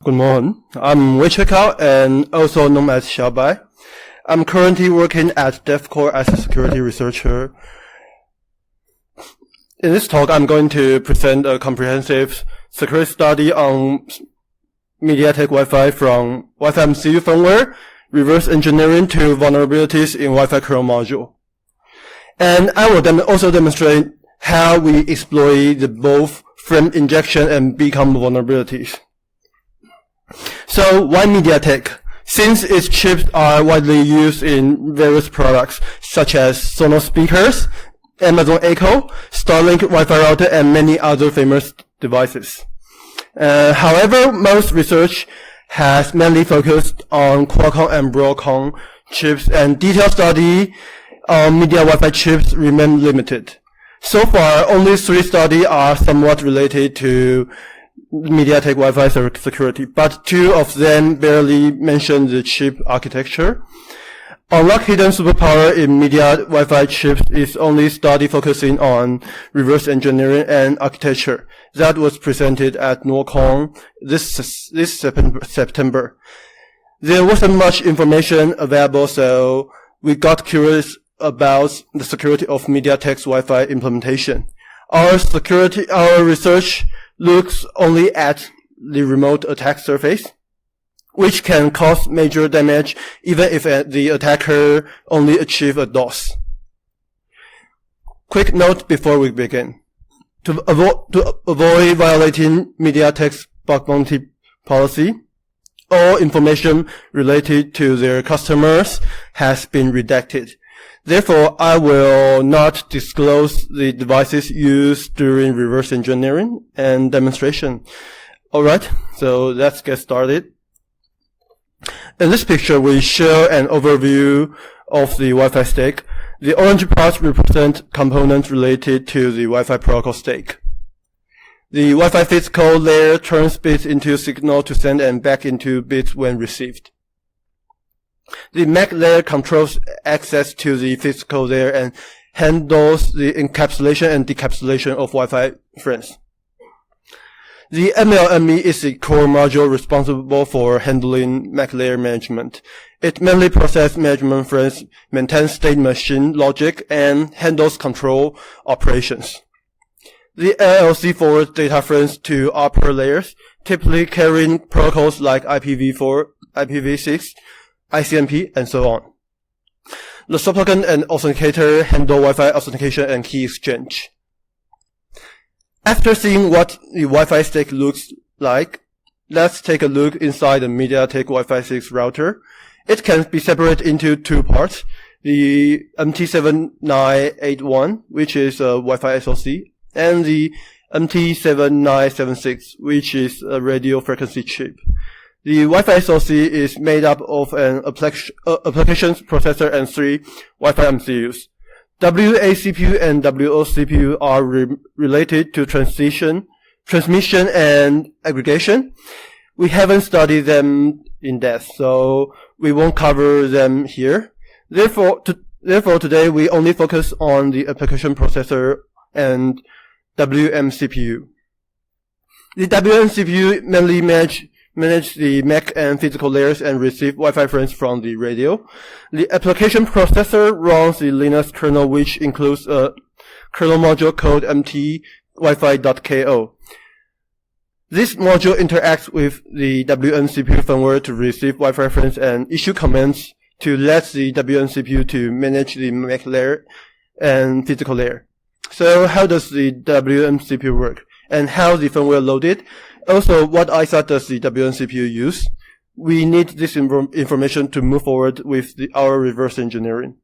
Good morning. I'm Wei-Che Kao, and also known as Xiaobai. I'm currently working at DevCore as a security researcher. In this talk, I'm going to present a comprehensive security study on MediaTek Wi-Fi from Wi-Fi MCU firmware, reverse engineering to vulnerabilities in Wi-Fi kernel module. And I will also demonstrate how we exploit both frame injection and beacon vulnerabilities. So why MediaTek? Since its chips are widely used in various products such as Sonos speakers, Amazon Echo, Starlink Wi-Fi router, and many other famous devices. However, most research has mainly focused on Qualcomm and Broadcom chips, and detailed study on media Wi-Fi chips remain limited. So far, only 3 studies are somewhat related to MediaTek Wi-Fi security, but 2 of them barely mention the chip architecture. Unlock hidden superpower in media Wi-Fi chips is only study focusing on reverse engineering and architecture that was presented at NorCon this September. There wasn't much information available, so we got curious about the security of MediaTek's Wi-Fi implementation. Our research looks only at the remote attack surface, which can cause major damage even if the attacker only achieves a DOS. Quick note before we begin. To avoid violating MediaTek's bug bounty policy, all information related to their customers has been redacted. Therefore, I will not disclose the devices used during reverse engineering and demonstration. Alright, so let's get started. In this picture, we show an overview of the Wi-Fi stack. The orange parts represent components related to the Wi-Fi protocol stack. The Wi-Fi physical layer turns bits into signal to send and back into bits when received. The MAC layer controls access to the physical layer and handles the encapsulation and decapsulation of Wi-Fi frames. The MLME is the core module responsible for handling MAC layer management. It mainly processes management frames, maintains state machine logic, and handles control operations. The LLC forwards data frames to upper layers, typically carrying protocols like IPv4, IPv6, ICMP, and so on. The supplicant and authenticator handle Wi-Fi authentication and key exchange. After seeing what the Wi-Fi stack looks like, let's take a look inside the MediaTek Wi-Fi 6 router. It can be separated into 2 parts. The MT7981, which is a Wi-Fi SoC, and the MT7976, which is a radio frequency chip. The Wi-Fi SoC is made up of an applications processor and 3 Wi-Fi MCUs. WA CPU and WO CPU are related to transmission and aggregation. We haven't studied them in depth, so we won't cover them here. Therefore, today we only focus on the application processor and WM CPU. The WM CPU mainly manage the MAC and physical layers and receive Wi-Fi frames from the radio. The application processor runs the Linux kernel, which includes a kernel module called mtwifi.ko. This module interacts with the WM CPU firmware to receive Wi-Fi frames and issue commands to let the WM CPU to manage the MAC layer and physical layer. So how does the WM CPU work? And how the firmware loaded? Also, what ISA does the WM CPU use? We need this information to move forward with our reverse engineering.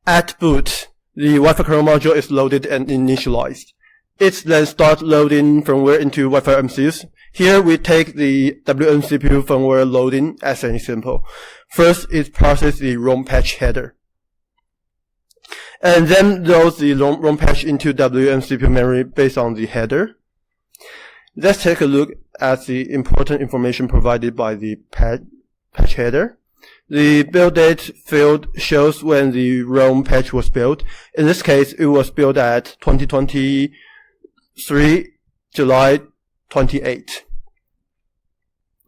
At boot, the Wi-Fi kernel module is loaded and initialized. It then starts loading firmware into Wi-Fi MCUs. Here we take the WM CPU firmware loading as an example. First, it passes the ROM patch header, and then loads the ROM patch into WM CPU memory based on the header. Let's take a look at the important information provided by the patch header. The build date field shows when the ROM patch was built. In this case, it was built at 2023 July 28.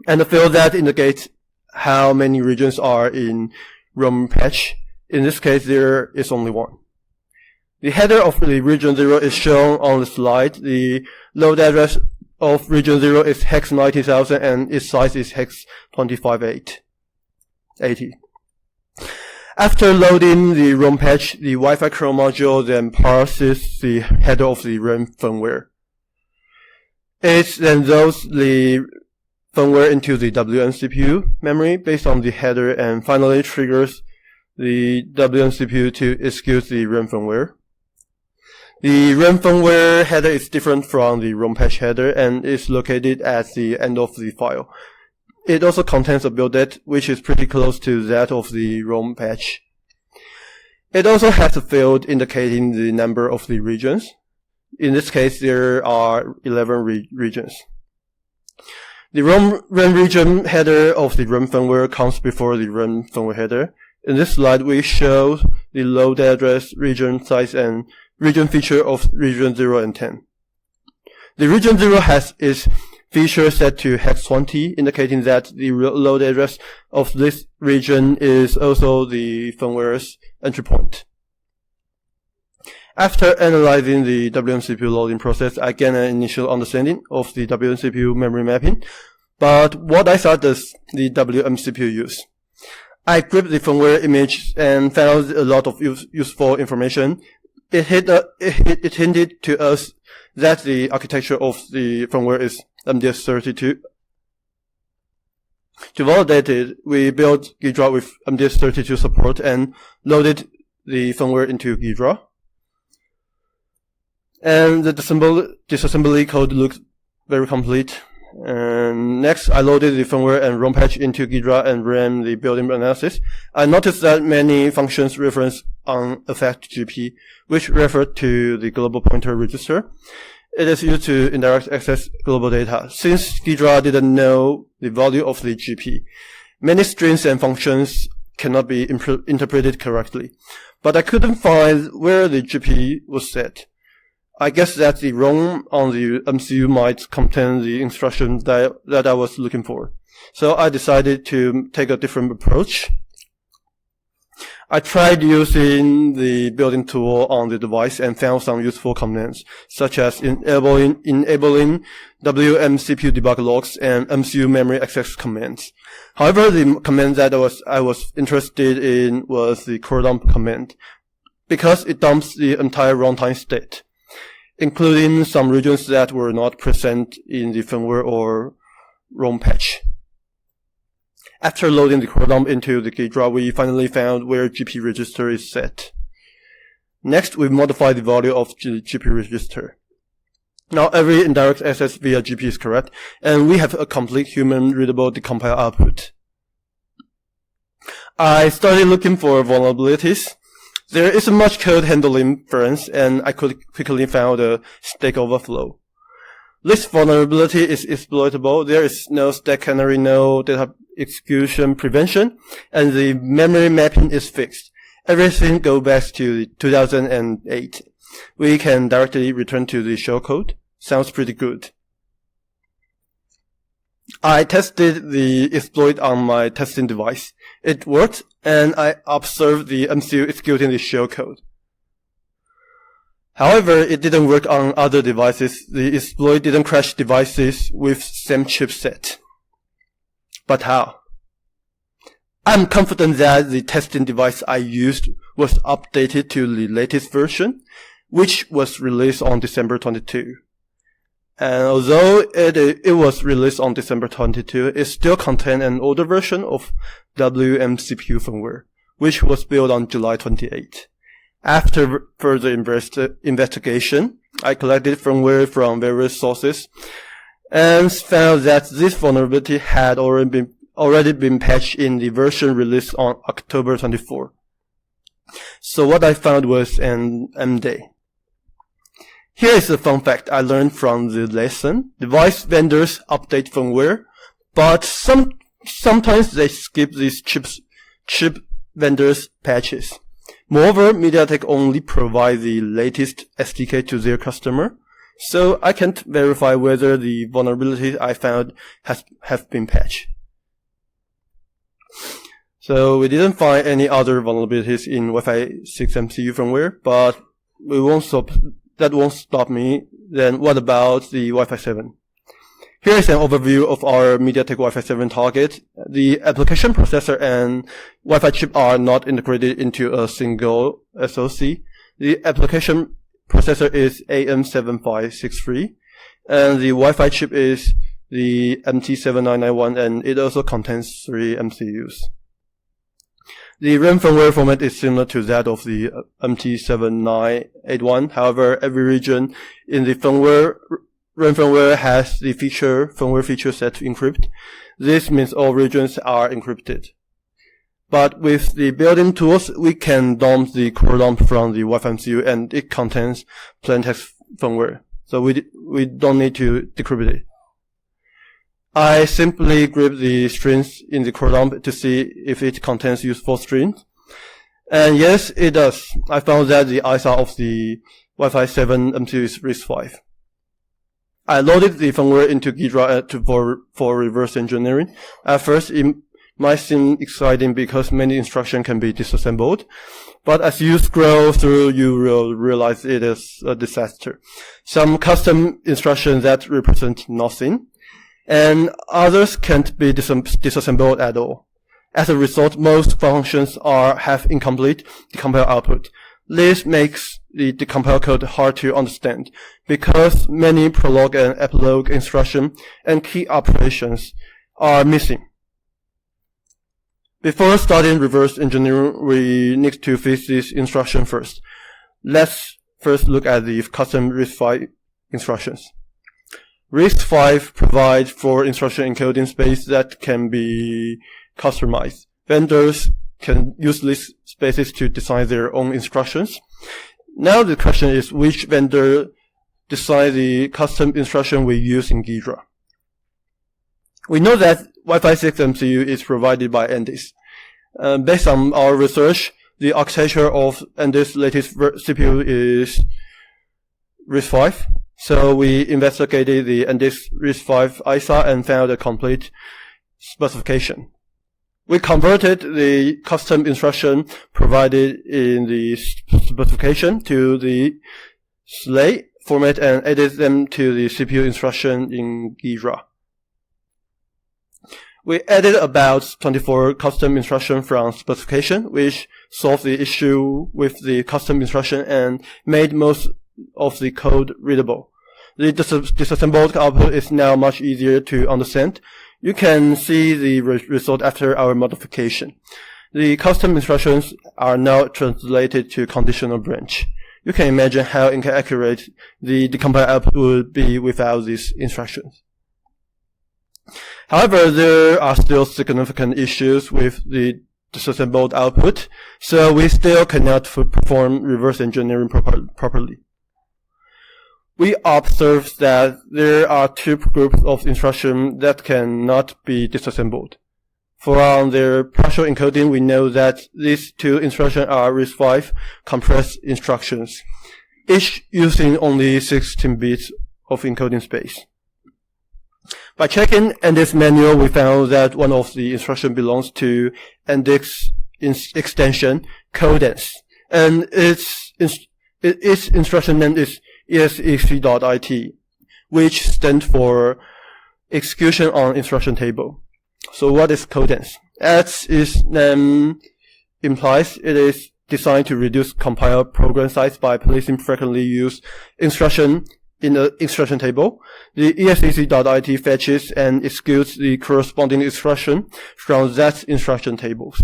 and the field that indicates how many regions are in ROM patch. In this case, there is only one. The header of the region 0 is shown on the slide. The load address of region 0 is hex 90,000 and its size is hex 25880. After loading the ROM patch, the Wi-Fi Chrome module then parses the header of the RAM firmware. It then loads the firmware into the WMCPU memory based on the header and finally triggers the WMCPU to execute the RAM firmware. The RAM firmware header is different from the ROM patch header and is located at the end of the file. It also contains a build date, which is pretty close to that of the ROM patch. It also has a field indicating the number of the regions. In this case, there are 11 regions. The RAM region header of the RAM firmware comes before the RAM firmware header. In this slide, we show the load address, region size, and region feature of region 0 and 10. The region 0 has its feature set to hex 20, indicating that the load address of this region is also the firmware's entry point. After analyzing the WMCPU loading process, I gained an initial understanding of the WMCPU memory mapping. But what I thought does the WMCPU use? I gripped the firmware image and found a lot of useful information. It hinted to us that the architecture of the firmware is MDS32. To validate it, we built Ghidra with MDS32 support and loaded the firmware into Ghidra. And the disassembly code looked very complete. And next, I loaded the firmware and ROM patch into Ghidra and ran the built-in analysis. I noticed that many functions reference unauthenticated, which refer to the global pointer register. It is used to indirect access global data. Since Ghidra didn't know the value of the GP, many strings and functions cannot be interpreted correctly. But I couldn't find where the GP was set. I guess that the ROM on the MCU might contain the instruction that I was looking for. So I decided to take a different approach. I tried using the built-in tool on the device and found some useful commands, such as enabling WMCPU debug logs and MCU memory access commands. However, the command that I was interested in was the core dump command, because it dumps the entire runtime state, including some regions that were not present in the firmware or ROM patch. After loading the core dump into the Ghidra, we finally found where GP register is set. Next, we modify the value of the GP register. Now every indirect access via GP is correct, and we have a complete human-readable decompile output. I started looking for vulnerabilities. There isn't much code handling inference, and I quickly found a stack overflow. This vulnerability is exploitable. There is no stack canary, no data execution prevention, and the memory mapping is fixed. Everything goes back to 2008. We can directly return to the shellcode. Sounds pretty good. I tested the exploit on my testing device. It worked, and I observed the MCU executing the shellcode. However, it didn't work on other devices. The exploit didn't crash devices with same chipset. But how? I'm confident that the testing device I used was updated to the latest version, which was released on December 22. And although it was released on December 22, it still contained an older version of WMCPU firmware, which was built on July 28. After further investigation, I collected firmware from various sources and found that this vulnerability had already been patched in the version released on October 24. So what I found was an M-Day. Here is a fun fact I learned from the lesson. Device vendors update firmware, but sometimes they skip these chip vendors' patches. Moreover, MediaTek only provides the latest SDK to their customer. So I can't verify whether the vulnerabilities I found have been patched. So we didn't find any other vulnerabilities in Wi-Fi 6 MCU firmware, but that won't stop me. Then what about the Wi-Fi 7? Here is an overview of our MediaTek Wi-Fi 7 target. The application processor and Wi-Fi chip are not integrated into a single SoC. The application processor is AM7563, and the Wi-Fi chip is the MT7991, and it also contains 3 MCUs. The RAM firmware format is similar to that of the MT7981. However, every region in the RAM firmware has the firmware feature set to encrypt. This means all regions are encrypted. But with the built-in tools, we can dump the core dump from the Wi-Fi MCU, and it contains plain text firmware. So we don't need to decrypt it. I simply grab the strings in the core dump to see if it contains useful strings. And yes, it does. I found that the ISA of the Wi-Fi 7 MCU is RISC-V. I loaded the firmware into Ghidra for reverse engineering. At first, it might seem exciting because many instructions can be disassembled. But as you scroll through, you will realize it is a disaster. Some custom instructions that represent nothing, and others can't be disassembled at all. As a result, most functions have incomplete decompile output. This makes the decompile code hard to understand because many prologue and epilogue instructions and key operations are missing. Before starting reverse engineering, we need to fix this instruction first. Let's first look at the custom RISC-V instructions. RISC-V provides for instruction encoding space that can be customized. Vendors can use these spaces to design their own instructions. Now the question is, which vendor design the custom instruction we use in Ghidra? We know that Wi-Fi 6 MCU is provided by NDIS. Based on our research, the architecture of NDIS' latest CPU is RISC-V. So we investigated the NDIS RISC-V ISA and found a complete specification. We converted the custom instruction provided in the specification to the SLA format and added them to the CPU instruction in Ghidra. We added about 24 custom instructions from specification, which solved the issue with the custom instruction and made most of the code readable. The disassembled output is now much easier to understand. You can see the result after our modification. The custom instructions are now translated to conditional branch. You can imagine how inaccurate the decompiled output would be without these instructions. However, there are still significant issues with the disassembled output, so we still cannot perform reverse engineering properly. We observed that there are two groups of instructions that cannot be disassembled. From their partial encoding, we know that these two instructions are RISC-V compressed instructions, each using only 16 bits of encoding space. By checking NDIS manual, we found that one of the instructions belongs to NDIS extension Cadence, and its instruction name is exec.it, which stands for execution on instruction table. So what is Cadence? As its name implies, it is designed to reduce compile program size by placing frequently used instruction in the instruction table. The exec.it fetches and executes the corresponding instruction from that instruction tables.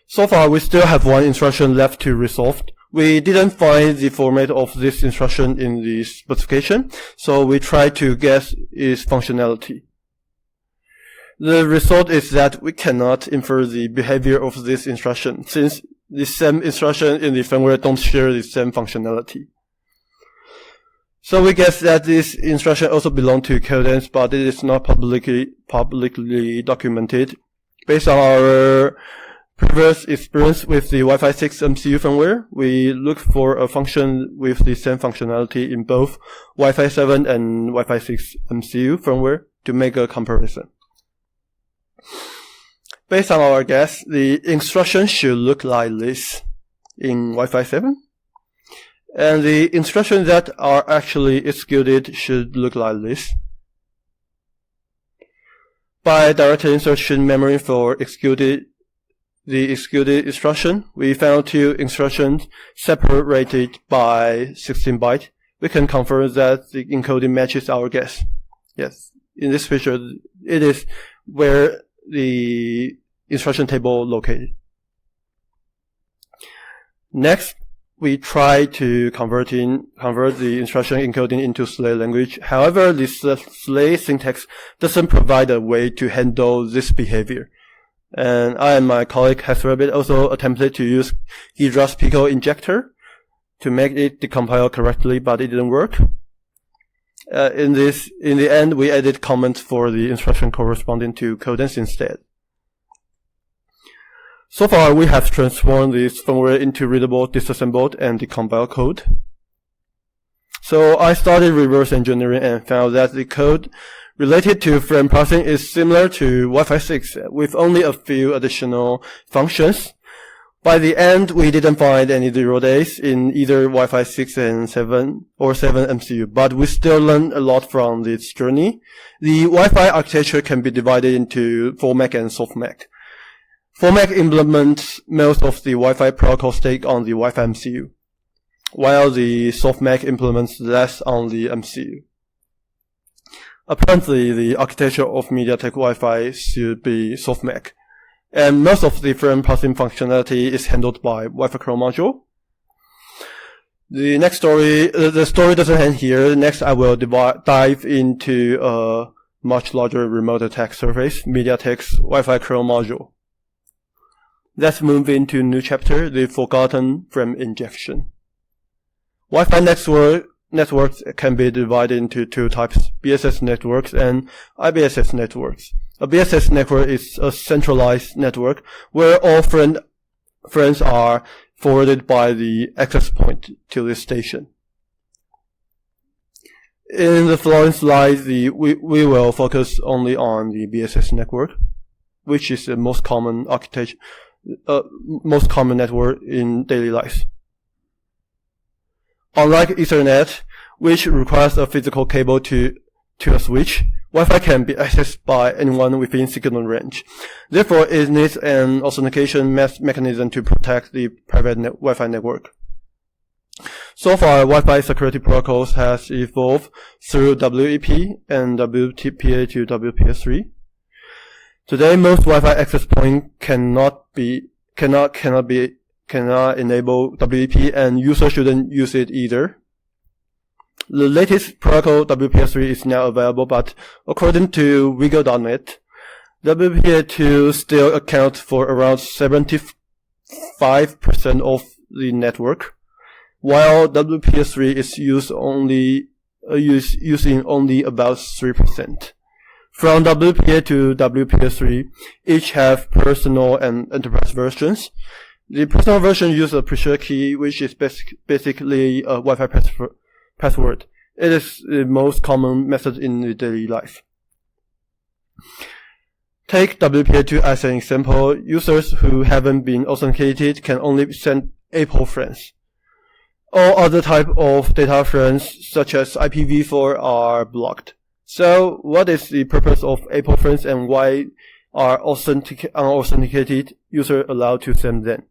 So far, we still have one instruction left to resolve. We didn't find the format of this instruction in the specification, so we tried to guess its functionality. The result is that we cannot infer the behavior of this instruction, since the same instruction in the firmware don't share the same functionality. So we guess that this instruction also belongs to Cadence, but it is not publicly documented. Based on our previous experience with the Wi-Fi 6 MCU firmware, we look for a function with the same functionality in both Wi-Fi 7 and Wi-Fi 6 MCU firmware to make a comparison. Based on our guess, the instruction should look like this in Wi-Fi 7. And the instructions that are actually executed should look like this. By directed insertion memory for the executed instruction, we found two instructions separated by 16 bytes. We can confirm that the encoding matches our guess. Yes, in this picture, it is where the instruction table located. Next, we try to convert the instruction encoding into SLA language. However, this SLA syntax doesn't provide a way to handle this behavior. And I and my colleague HasRabbit also attempted to use Hydra's Pico injector to make it decompile correctly, but it didn't work. In the end, we added comments for the instruction corresponding to cadence instead. So far, we have transformed this firmware into readable, disassembled, and decompiled code. So I started reverse engineering and found that the code related to frame processing is similar to Wi-Fi 6 with only a few additional functions. By the end, we didn't find any 0 days in either Wi-Fi 6 and 7 or 7 MCU, but we still learned a lot from this journey. The Wi-Fi architecture can be divided into ForMac and SoftMac. ForMac implements most of the Wi-Fi protocol stack on the Wi-Fi MCU, while the SoftMac implements less on the MCU. Apparently, the architecture of MediaTek Wi-Fi should be SoftMac, and most of the frame processing functionality is handled by Wi-Fi Control Module. The story doesn't end here. Next, I will dive into a much larger remote attack surface, MediaTek's Wi-Fi Control Module. Let's move into a new chapter, the forgotten frame injection. Wi-Fi networks can be divided into two types, BSS networks and IBSS networks. A BSS network is a centralized network where all friends are forwarded by the access point to the station. In the following slides, we will focus only on the BSS network, which is the most common architecture. Most common network in daily life. Unlike Ethernet, which requires a physical cable to a switch, Wi-Fi can be accessed by anyone within signal range. Therefore, it needs an authentication mechanism to protect the private Wi-Fi network. So far, Wi-Fi security protocols has evolved through WEP and WPA to WPS3. Today, most Wi-Fi access points cannot enable WEP, and users shouldn't use it either. The latest protocol, WPS3, is now available, but according to Wiggle.net, WPA2 still accounts for around 75% of the network, while WPS3 is using only about 3%. From WPA to WPS3, each have personal and enterprise versions. The personal version uses a pre-shared key, which is basically a Wi-Fi password. It is the most common method in the daily life. Take WPA2 as an example. Users who haven't been authenticated can only send Apple friends. All other type of data friends, such as IPv4, are blocked. So, what is the purpose of Apple friends and why are unauthenticated users allowed to send them?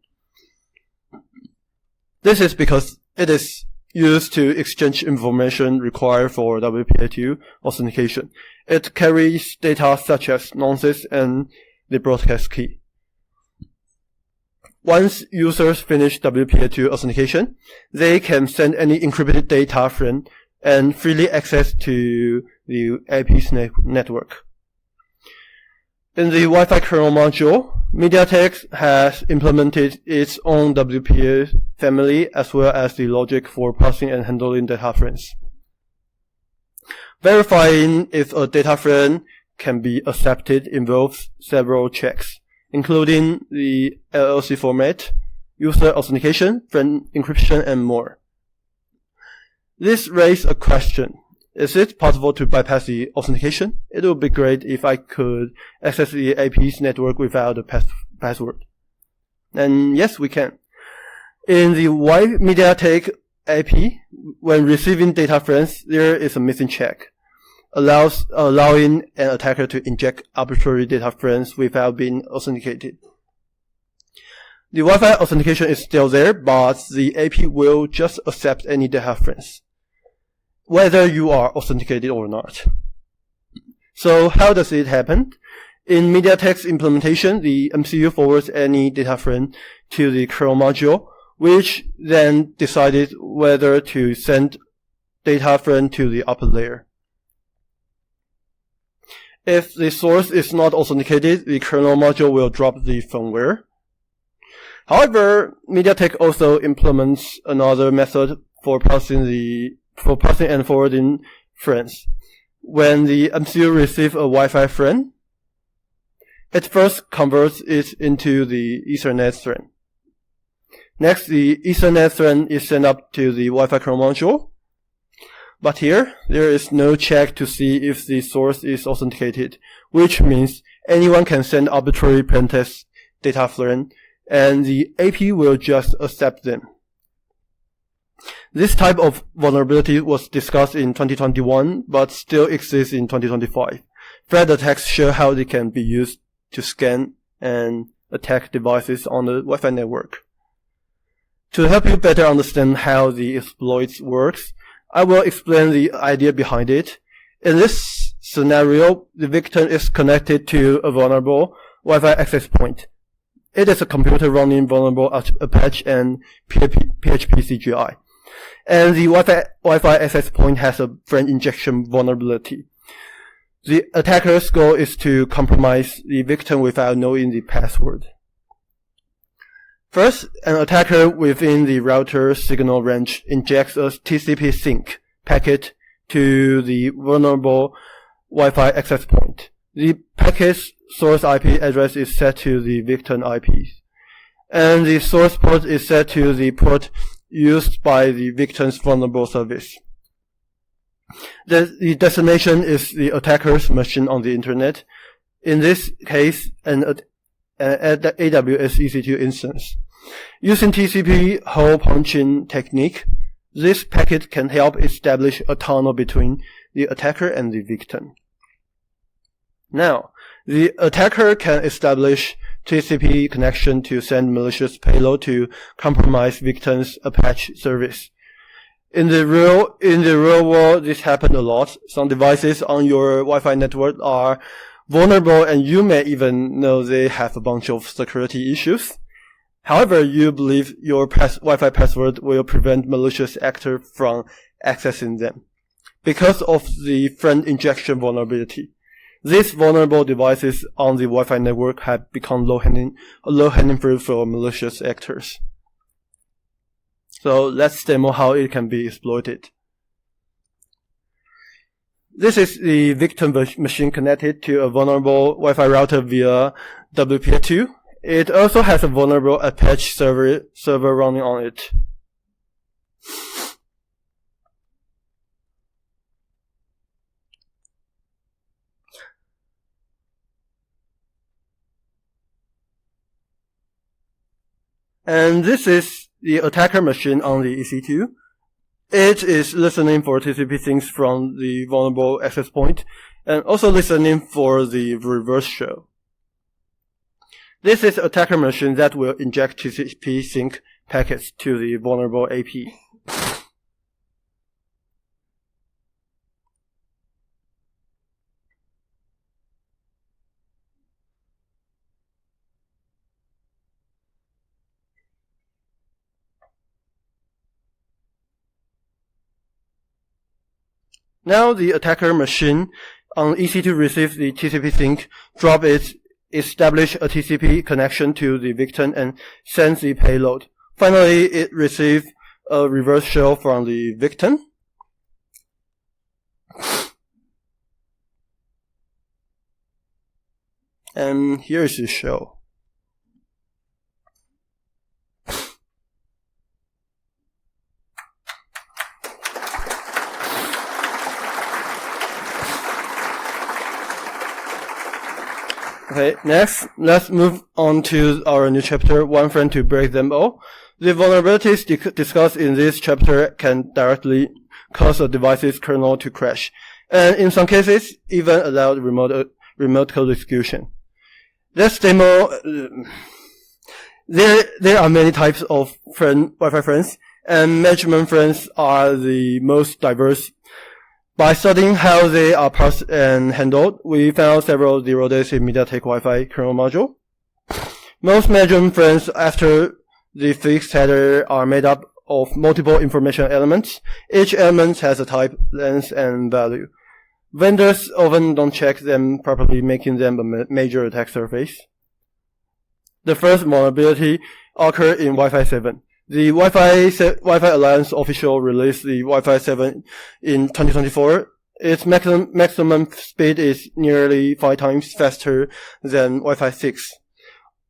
This is because it is used to exchange information required for WPA2 authentication. It carries data such as nonces and the broadcast key. Once users finish WPA2 authentication, they can send any encrypted data frame and freely access to the AP's network. In the Wi-Fi kernel module, MediaTek has implemented its own WPA family as well as the logic for parsing and handling data frames. Verifying if a data frame can be accepted involves several checks. including the LLC format, user authentication, friend encryption, and more. This raises a question. Is it possible to bypass the authentication? It would be great if I could access the AP's network without a password. And yes, we can. In the MediaTek AP, when receiving data frames, there is a missing check, allowing an attacker to inject arbitrary data frames without being authenticated. The Wi-Fi authentication is still there, but the AP will just accept any data frames, whether you are authenticated or not. So how does it happen? In MediaTek's implementation, the MCU forwards any data frame to the kernel module, which then decided whether to send data frame to the upper layer. If the source is not authenticated, the kernel module will drop the firmware. However, MediaTek also implements another method for passing and forwarding frames. When the MCU receives a Wi-Fi frame, it first converts it into the Ethernet frame. Next, the Ethernet frame is sent up to the Wi-Fi kernel module. But here, there is no check to see if the source is authenticated, which means anyone can send arbitrary plaintext data frame, and the AP will just accept them. This type of vulnerability was discussed in 2021, but still exists in 2025. Threat attacks show how they can be used to scan and attack devices on the Wi-Fi network. To help you better understand how the exploit works, I will explain the idea behind it. In this scenario, the victim is connected to a vulnerable Wi-Fi access point. It is a computer running vulnerable Apache and PHP CGI. And the Wi-Fi access point has a friend injection vulnerability. The attacker's goal is to compromise the victim without knowing the password. First, an attacker within the router signal range injects a TCP sync packet to the vulnerable Wi-Fi access point. The packet's source IP address is set to the victim IP, and the source port is set to the port used by the victim's vulnerable service. The destination is the attacker's machine on the internet. In this case, an AWS EC2 instance. Using TCP hole punching technique, this packet can help establish a tunnel between the attacker and the victim. Now, the attacker can establish TCP connection to send malicious payload to compromise victim's Apache service. In the real world, this happens a lot. Some devices on your Wi-Fi network are vulnerable, and you may even know they have a bunch of security issues. However, you believe your Wi-Fi password will prevent malicious actors from accessing them because of the friend injection vulnerability. These vulnerable devices on the Wi-Fi network have become low-hanging fruit for malicious actors. So let's demo how it can be exploited. This is the victim machine connected to a vulnerable Wi-Fi router via WPA2. It also has a vulnerable Apache server running on it. And this is the attacker machine on the EC2. It is listening for TCP things from the vulnerable access point and also listening for the reverse shell. This is attacker machine that will inject TCP sync packets to the vulnerable AP. Now the attacker machine on EC2 receives the TCP sync, drop it, establish a TCP connection to the victim, and sends the payload. Finally, it receives a reverse shell from the victim. And here is the shell. Okay, next, let's move on to our new chapter, One Friend to Break Them All. The vulnerabilities discussed in this chapter can directly cause a device's kernel to crash, and in some cases, even allow remote code execution. Let's demo. There are many types of Wi-Fi friends, and management friends are the most diverse. By studying how they are parsed and handled, we found several 0 days in MediaTek Wi-Fi kernel module. Most management friends after the fixed header are made up of multiple information elements. Each element has a type, length, and value. Vendors often don't check them properly, making them a major attack surface. The first vulnerability occurred in Wi-Fi 7. The Wi-Fi Alliance official released the Wi-Fi 7 in 2024. Its maximum speed is nearly 5 times faster than Wi-Fi 6.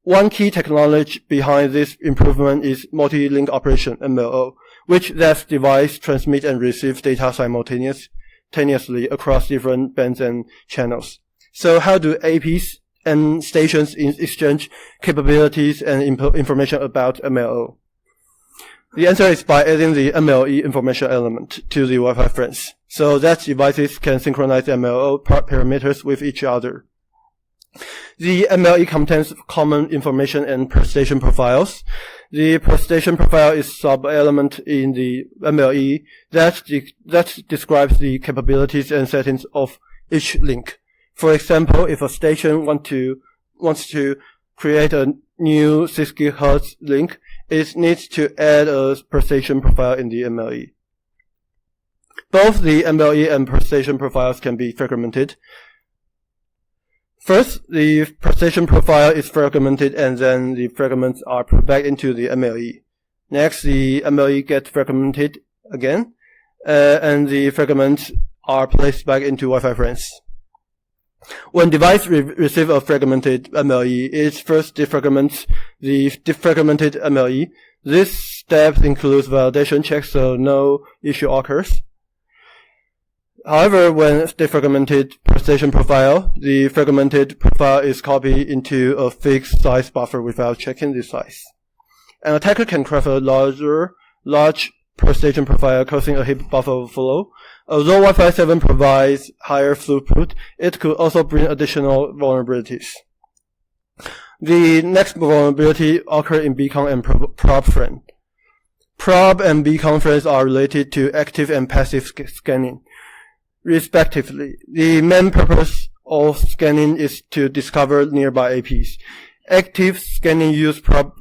One key technology behind this improvement is multi-link operation, MLO, which lets device transmit and receive data simultaneously across different bands and channels. So how do APs and stations exchange capabilities and information about MLO? The answer is by adding the MLE information element to the Wi-Fi friends, so that devices can synchronize MLO parameters with each other. The MLE contains common information and per-station profiles. The per-station profile is sub-element in the MLE that describes the capabilities and settings of each link. For example, if a station wants to create a new 6 GHz link, it needs to add a per-station profile in the MLE. Both the MLE and per-station profiles can be fragmented. First, the per-station profile is fragmented and then the fragments are put back into the MLE. Next, the MLE gets fragmented again, and the fragments are placed back into Wi-Fi friends. When device receives a fragmented MLE, it first defragments the defragmented MLE. This step includes validation checks so no issue occurs. However, when defragmented per-station profile, the fragmented profile is copied into a fixed size buffer without checking the size. An attacker can craft a large per-station profile causing a heap buffer overflow. Although Wi-Fi 7 provides higher throughput, it could also bring additional vulnerabilities. The next vulnerability occurs in beacon and probe friend. Probe and beacon friends are related to active and passive scanning, respectively. The main purpose of scanning is to discover nearby APs. Active scanning uses probe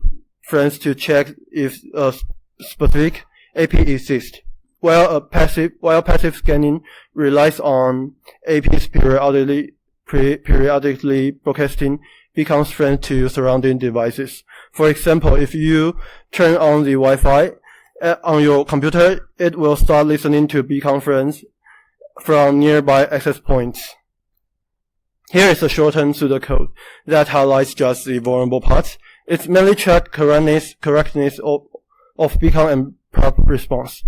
friends to check if a specific AP exists, while passive scanning relies on APs periodically broadcasting beacon friends to surrounding devices. For example, if you turn on the Wi-Fi on your computer, it will start listening to beacon friends from nearby access points. Here is a shortened pseudocode that highlights just the vulnerable parts. It mainly checks correctness of beacon and probe response,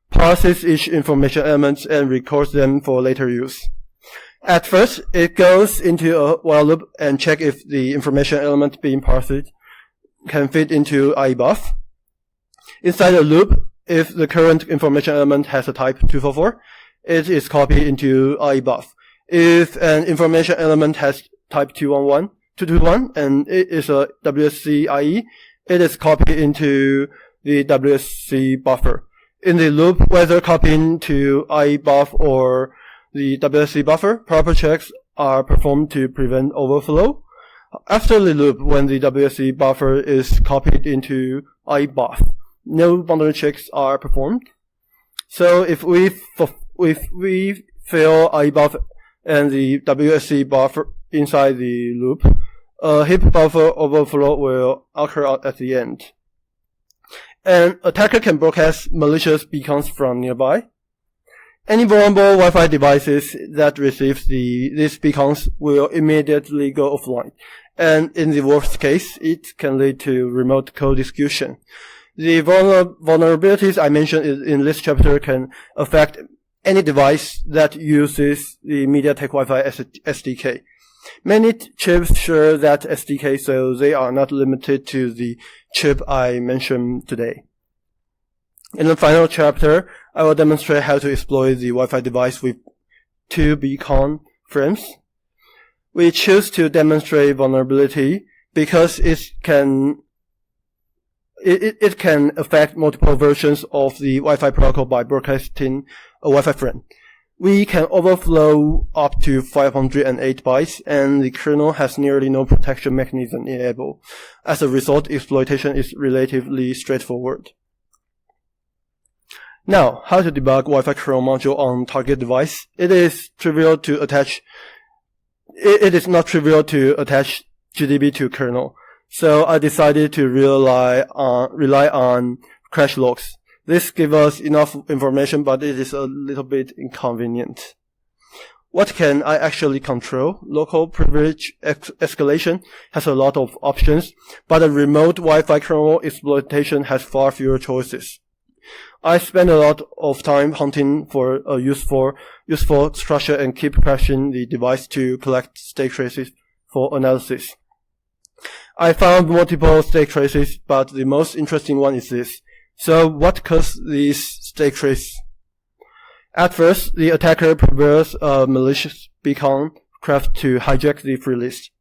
parses each information element and records them for later use. At first, it goes into a while loop and checks if the information element being parsed can fit into IEBuff. Inside the loop, if the current information element has a type 244, it is copied into IEBuff. If an information element has type 221 and it is a WSC IE, it is copied into the WSC buffer. In the loop, whether copying to IEBuff or the WSC buffer, proper checks are performed to prevent overflow. After the loop, when the WSC buffer is copied into IEBuff, no boundary checks are performed. So if we fail IEBuff and the WSC buffer inside the loop, a heap buffer overflow will occur at the end. An attacker can broadcast malicious beacons from nearby. Any vulnerable Wi-Fi devices that receive these beacons will immediately go offline, and in the worst case, it can lead to remote code execution. The vulnerabilities I mentioned in this chapter can affect any device that uses the MediaTek Wi-Fi SDK. Many chips share that SDK, so they are not limited to the chip I mentioned today. In the final chapter, I will demonstrate how to exploit the Wi-Fi device with 2 beacon frames. We choose to demonstrate vulnerability because it can affect multiple versions of the Wi-Fi protocol by broadcasting a Wi-Fi frame. We can overflow up to 508 bytes, and the kernel has nearly no protection mechanism enabled. As a result, exploitation is relatively straightforward. Now, how to debug Wi-Fi kernel module on target device? It is not trivial to attach GDB to kernel, so I decided to rely on crash logs. This gives us enough information, but it is a little bit inconvenient. What can I actually control? Local privilege escalation has a lot of options, but a remote Wi-Fi kernel exploitation has far fewer choices. I spend a lot of time hunting for a useful structure and keep crashing the device to collect state traces for analysis. I found multiple state traces, but the most interesting one is this. So what caused these state traces? At first, the attacker prepares a malicious beacon craft to hijack the free list,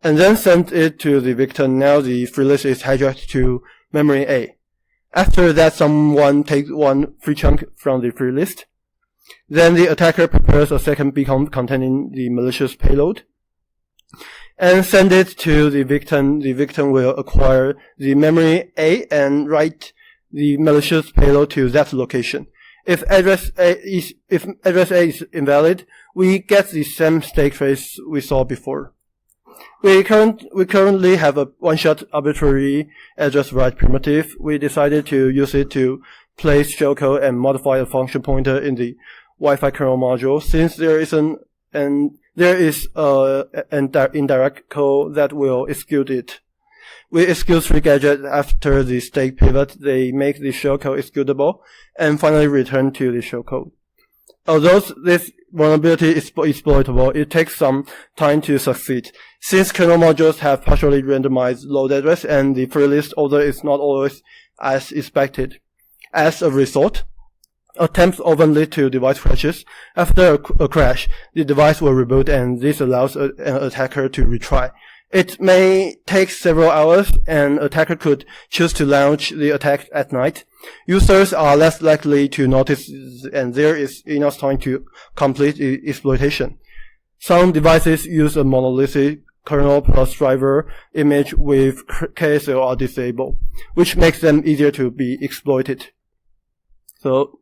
and then sent it to the victim. Now the free list is hijacked to memory A. After that, someone takes one free chunk from the free list. Then the attacker prepares a second beacon containing the malicious payload and send it to the victim. The victim will acquire the memory A and write the malicious payload to that location. If address A is invalid, we get the same state trace we saw before. We currently have a one-shot arbitrary address write primitive. We decided to use it to place shellcode and modify a function pointer in the Wi-Fi kernel module, since there is an indirect code that will execute it. We execute 3 gadgets after the state pivot. They make the shellcode executable and finally return to the shellcode. Although this vulnerability is exploitable, it takes some time to succeed, since kernel modules have partially randomized load address and the free list order is not always as expected. As a result, attempts often lead to device crashes. After a crash, the device will reboot, and this allows an attacker to retry. It may take several hours, and attacker could choose to launch the attack at night. Users are less likely to notice, and there is enough time to complete the exploitation. Some devices use a monolithic kernel plus driver image with KSL are disabled, which makes them easier to be exploited. So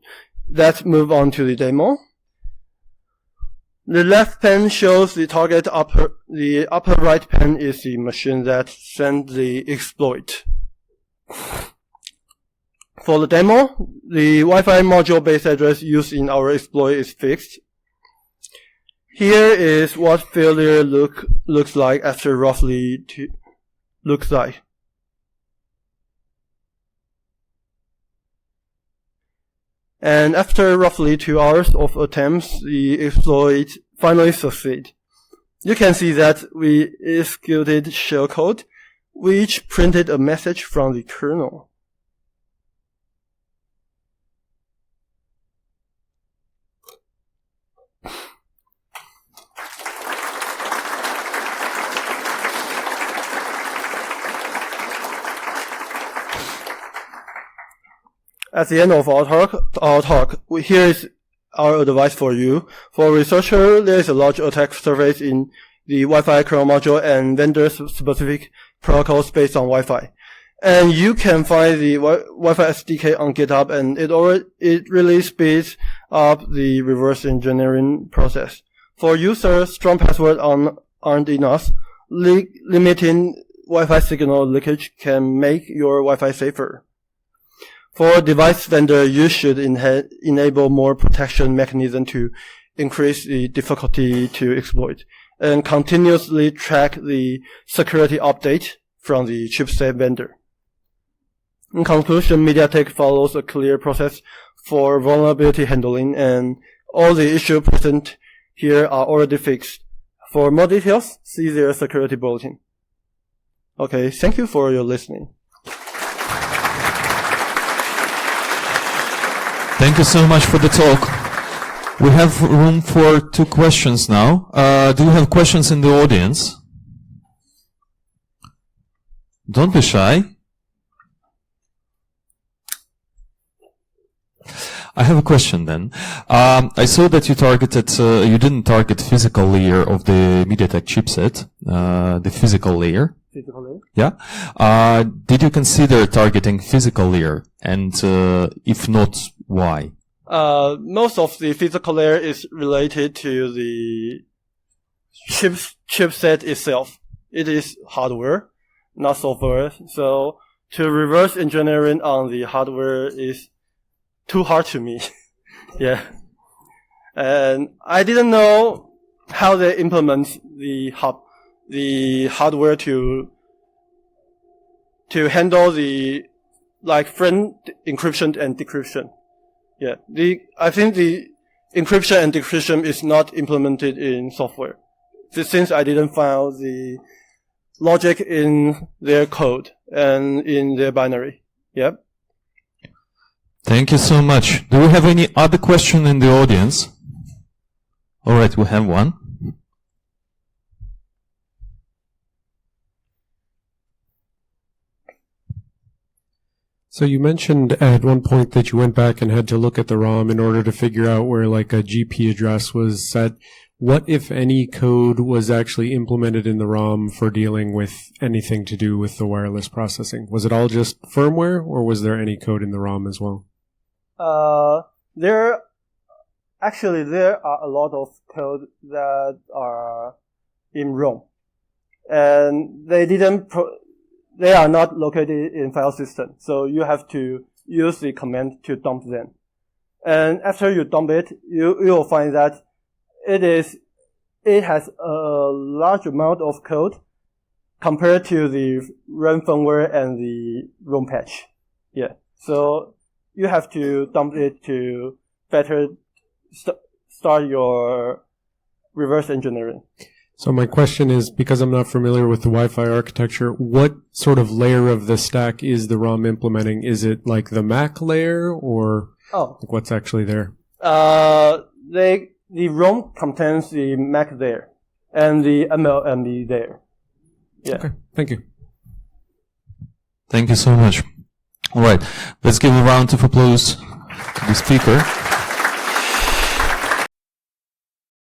let's move on to the demo. The left pane shows the target. The upper right pane is the machine that sent the exploit. For the demo, the Wi-Fi module base address used in our exploit is fixed. Here is what failure looks like after roughly looks like. And after roughly 2 hours of attempts, the exploit finally succeeded. You can see that we executed shellcode, which printed a message from the kernel. At the end of our talk, here is our advice for you. For researcher, there is a large attack surface in the Wi-Fi kernel module and vendor-specific protocols based on Wi-Fi. And you can find the Wi-Fi SDK on GitHub, and it really speeds up the reverse engineering process. For users, strong passwords aren't enough. Limiting Wi-Fi signal leakage can make your Wi-Fi safer. For device vendor, you should enable more protection mechanism to increase the difficulty to exploit, and continuously track the security update from the chipset vendor. In conclusion, MediaTek follows a clear process for vulnerability handling, and all the issues present here are already fixed. For more details, see their security bulletin. Okay, thank you for your listening. Thank you so much for the talk. We have room for 2 questions now. Do you have questions in the audience? Don't be shy. I have a question then. I saw that you targeted, you didn't target physical layer of the MediaTek chipset, the physical layer. Physical layer? Yeah. Did you consider targeting physical layer? And if not, why? Most of the physical layer is related to the chipset itself. It is hardware, not software. So to reverse engineering on the hardware is too hard to me. Yeah. And I didn't know how they implement the hardware to handle the friend encryption and decryption. Yeah. I think the encryption and decryption is not implemented in software. Since I didn't find the logic in their code and in their binary. Yep. Thank you so much. Do we have any other question in the audience? All right, we have one. So you mentioned at one point that you went back and had to look at the ROM in order to figure out where a GP address was set. What, if any, code was actually implemented in the ROM for dealing with anything to do with the wireless processing? Was it all just firmware, or was there any code in the ROM as well? There are a lot of code that are in ROM, and they are not located in file system. So you have to use the command to dump them. And after you dump it, you will find that it has a large amount of code compared to the RAM firmware and the ROM patch. Yeah. So you have to dump it to better start your reverse engineering. So my question is, because I'm not familiar with the Wi-Fi architecture, what sort of layer of the stack is the ROM implementing? Is it like the MAC layer, or what's actually there? The ROM contains the MAC layer and the MLME layer. Yeah. Okay, thank you. Thank you so much. All right, let's give a round of applause to the speaker.